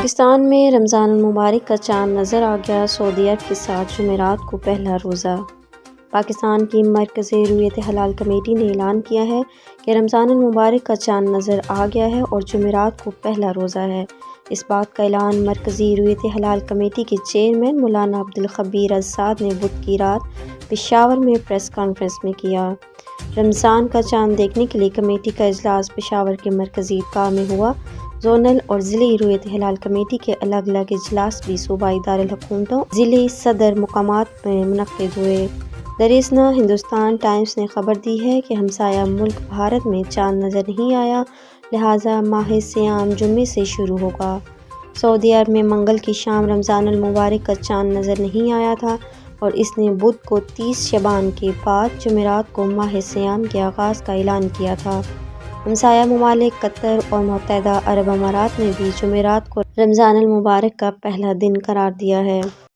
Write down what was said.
پاکستان میں رمضان المبارک کا چاند نظر آ گیا۔ سعودی عرب کے ساتھ جمعرات کو پہلا روزہ۔ پاکستان کی مرکزی رویت ہلال کمیٹی نے اعلان کیا ہے کہ رمضان المبارک کا چاند نظر آ گیا ہے اور جمعرات کو پہلا روزہ ہے۔ اس بات کا اعلان مرکزی رویت ہلال کمیٹی کے چیئرمین مولانا عبدالخبیر الزاد نے بدھ کی رات پشاور میں پریس کانفرنس میں کیا۔ رمضان کا چاند دیکھنے کے لیے کمیٹی کا اجلاس پشاور کے مرکزی عیدگاہ میں ہوا۔ زونل اور ضلعی رویت ہلال کمیٹی کے الگ الگ اجلاس بھی صوبائی دارالحکومتوں، ضلعی صدر مقامات میں منعقد ہوئے۔ درسنا ہندوستان ٹائمز نے خبر دی ہے کہ ہمسایہ ملک بھارت میں چاند نظر نہیں آیا، لہٰذا ماہ صیام جمعے سے شروع ہوگا۔ سعودی عرب میں منگل کی شام رمضان المبارک کا چاند نظر نہیں آیا تھا اور اس نے بدھ کو 30 شعبان کے بعد جمعرات کو ماہ صیام کے آغاز کا اعلان کیا تھا۔ ہمسایہ ممالک قطر اور متحدہ عرب امارات نے بھی جمعرات کو رمضان المبارک کا پہلا دن قرار دیا ہے۔